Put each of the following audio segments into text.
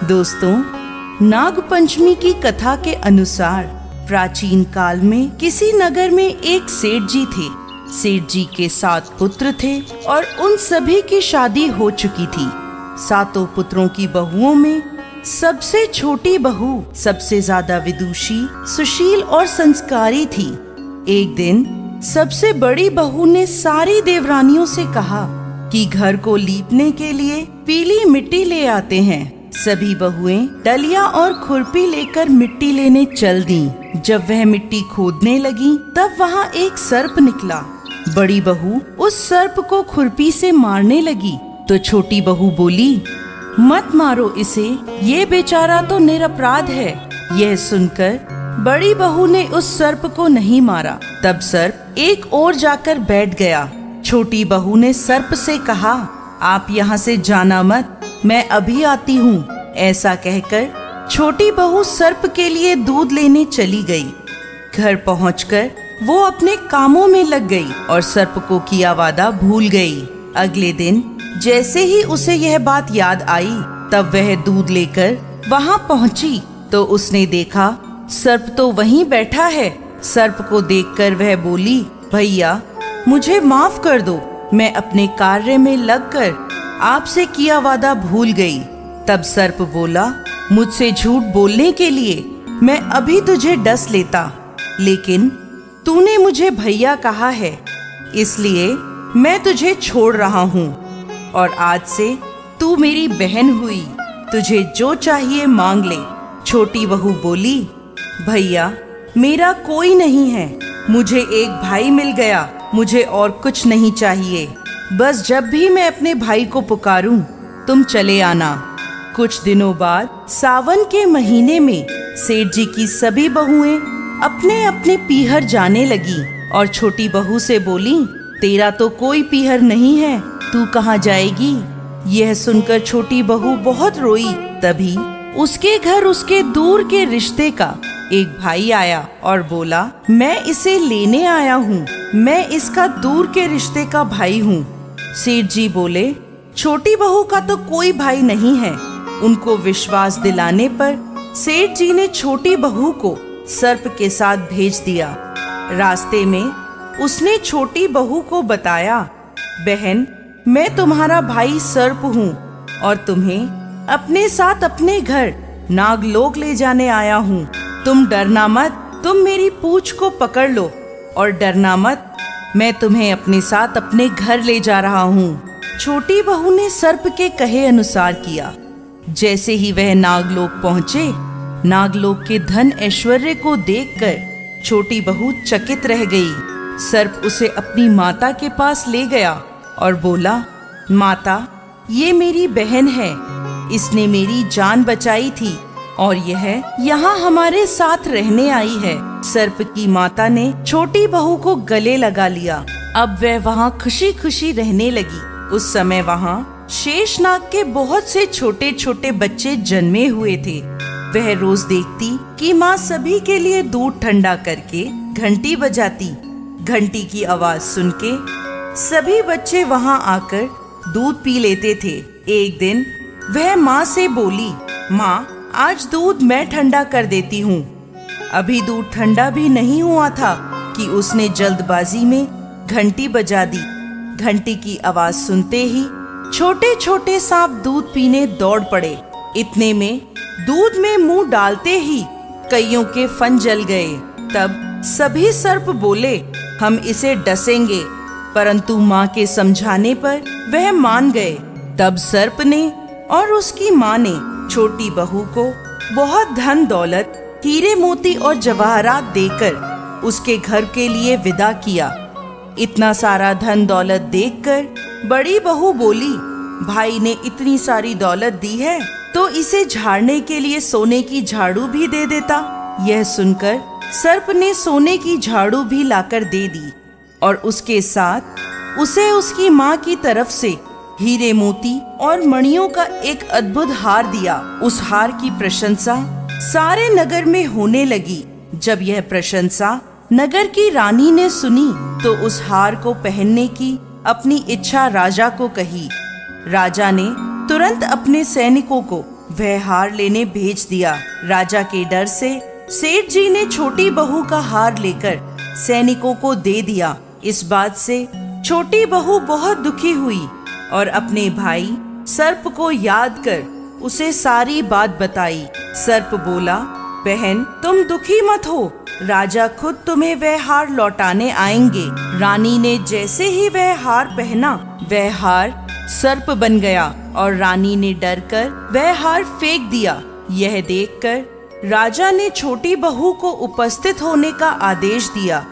दोस्तों, नाग पंचमी की कथा के अनुसार प्राचीन काल में किसी नगर में एक सेठ जी थे। सेठ जी के 7 पुत्र थे और उन सभी की शादी हो चुकी थी। 7 पुत्रों की बहुओं में सबसे छोटी बहू सबसे ज्यादा विदुषी, सुशील और संस्कारी थी। एक दिन सबसे बड़ी बहू ने सारी देवरानियों से कहा कि घर को लीपने के लिए पीली मिट्टी ले आते हैं। सभी बहुएं डलिया और खुरपी लेकर मिट्टी लेने चल दीं। जब वह मिट्टी खोदने लगी तब वहाँ एक सर्प निकला। बड़ी बहू उस सर्प को खुरपी से मारने लगी तो छोटी बहू बोली, मत मारो इसे, ये बेचारा तो निरपराध है। यह सुनकर बड़ी बहू ने उस सर्प को नहीं मारा। तब सर्प एक ओर जाकर बैठ गया। छोटी बहू ने सर्प से कहा, आप यहाँ से जाना मत, मैं अभी आती हूँ। ऐसा कहकर छोटी बहू सर्प के लिए दूध लेने चली गई। घर पहुंचकर वो अपने कामों में लग गई और सर्प को किया वादा भूल गई। अगले दिन जैसे ही उसे यह बात याद आई तब वह दूध लेकर वहां पहुंची तो उसने देखा सर्प तो वहीं बैठा है। सर्प को देखकर वह बोली, भैया मुझे माफ कर दो, मैं अपने कार्य में लगकर आपसे किया वादा भूल गई। तब सर्प बोला, मुझसे झूठ बोलने के लिए मैं अभी तुझे डस लेता, लेकिन तूने मुझे भैया कहा है, इसलिए मैं तुझे छोड़ रहा हूँ और आज से तू मेरी बहन हुई। तुझे जो चाहिए मांग ले। छोटी बहू बोली, भैया मेरा कोई नहीं है, मुझे एक भाई मिल गया, मुझे और कुछ नहीं चाहिए। बस जब भी मैं अपने भाई को पुकारूं तुम चले आना। कुछ दिनों बाद सावन के महीने में सेठ जी की सभी बहुएं अपने अपने पीहर जाने लगी और छोटी बहू से बोली, तेरा तो कोई पीहर नहीं है, तू कहाँ जाएगी? यह सुनकर छोटी बहू बहुत रोई। तभी उसके घर उसके दूर के रिश्ते का एक भाई आया और बोला, मैं इसे लेने आया हूँ, मैं इसका दूर के रिश्ते का भाई हूँ। सेठ जी बोले, छोटी बहू का तो कोई भाई नहीं है। उनको विश्वास दिलाने पर सेठ जी ने छोटी बहू को सर्प के साथ भेज दिया। रास्ते में उसने छोटी बहू को बताया, बहन मैं तुम्हारा भाई सर्प हूँ और तुम्हें अपने साथ अपने घर नागलोक ले जाने आया हूँ। तुम डरना मत, तुम मेरी पूंछ को पकड़ लो और डरना मत, मैं तुम्हें अपने साथ अपने घर ले जा रहा हूँ। छोटी बहू ने सर्प के कहे अनुसार किया। जैसे ही वह नागलोक पहुँचे, नागलोक के धन ऐश्वर्य को देखकर छोटी बहू चकित रह गई। सर्प उसे अपनी माता के पास ले गया और बोला, माता ये मेरी बहन है, इसने मेरी जान बचाई थी और यह यहाँ हमारे साथ रहने आई है। सर्प की माता ने छोटी बहू को गले लगा लिया। अब वह वहाँ खुशी खुशी रहने लगी। उस समय वहाँ शेषनाग के बहुत से छोटे छोटे बच्चे जन्मे हुए थे। वह रोज देखती कि माँ सभी के लिए दूध ठंडा करके घंटी बजाती। घंटी की आवाज सुन के सभी बच्चे वहाँ आकर दूध पी लेते थे। एक दिन वह माँ से बोली, माँ आज दूध मैं ठंडा कर देती हूँ। अभी दूध ठंडा भी नहीं हुआ था कि उसने जल्दबाजी में घंटी बजा दी। घंटी की आवाज सुनते ही छोटे छोटे सांप दूध पीने दौड़ पड़े। इतने में दूध में मुंह डालते ही कईयों के फन जल गए। तब सभी सर्प बोले, हम इसे डसेंगे, परंतु माँ के समझाने पर वह मान गए। तब सर्प ने और उसकी माँ ने छोटी बहू को बहुत धन दौलत, हीरे मोती और जवाहरात देकर उसके घर के लिए विदा किया। इतना सारा धन दौलत देखकर बड़ी बहू बोली, भाई ने इतनी सारी दौलत दी है तो इसे झाड़ने के लिए सोने की झाड़ू भी दे देता। यह सुनकर सर्प ने सोने की झाड़ू भी लाकर दे दी और उसके साथ उसे उसकी माँ की तरफ से हीरे मोती और मणियों का एक अद्भुत हार दिया। उस हार की प्रशंसा सारे नगर में होने लगी। जब यह प्रशंसा नगर की रानी ने सुनी तो उस हार को पहनने की अपनी इच्छा राजा को कही। राजा ने तुरंत अपने सैनिकों को वह हार लेने भेज दिया। राजा के डर से सेठ जी ने छोटी बहू का हार लेकर सैनिकों को दे दिया। इस बात से छोटी बहू बहुत दुखी हुई और अपने भाई सर्प को याद कर उसे सारी बात बताई। सर्प बोला, बहन तुम दुखी मत हो, राजा खुद तुम्हें वह हार लौटाने आएंगे। रानी ने जैसे ही वह हार पहना, वह हार सर्प बन गया और रानी ने डरकर वह हार फेंक दिया। यह देखकर राजा ने छोटी बहू को उपस्थित होने का आदेश दिया।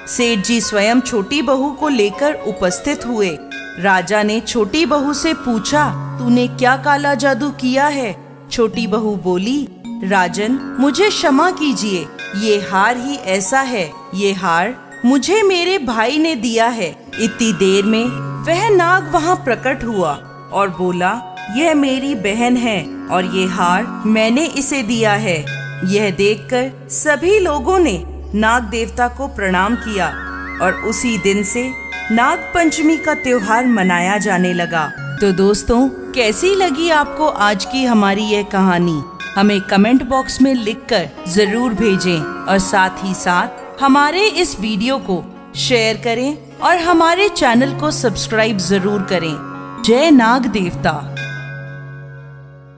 सेठ जी स्वयं छोटी बहू को लेकर उपस्थित हुए। राजा ने छोटी बहू से पूछा, तूने क्या काला जादू किया है? छोटी बहू बोली, राजन मुझे क्षमा कीजिए, ये हार ही ऐसा है, ये हार मुझे मेरे भाई ने दिया है। इतनी देर में वह नाग वहाँ प्रकट हुआ और बोला, यह मेरी बहन है और ये हार मैंने इसे दिया है। यह देखकर सभी लोगों ने नाग देवता को प्रणाम किया और उसी दिन से नाग पंचमी का त्योहार मनाया जाने लगा। तो दोस्तों, कैसी लगी आपको आज की हमारी यह कहानी? हमें कमेंट बॉक्स में लिखकर जरूर भेजें और साथ ही साथ हमारे इस वीडियो को शेयर करें और हमारे चैनल को सब्सक्राइब जरूर करें। जय नाग देवता।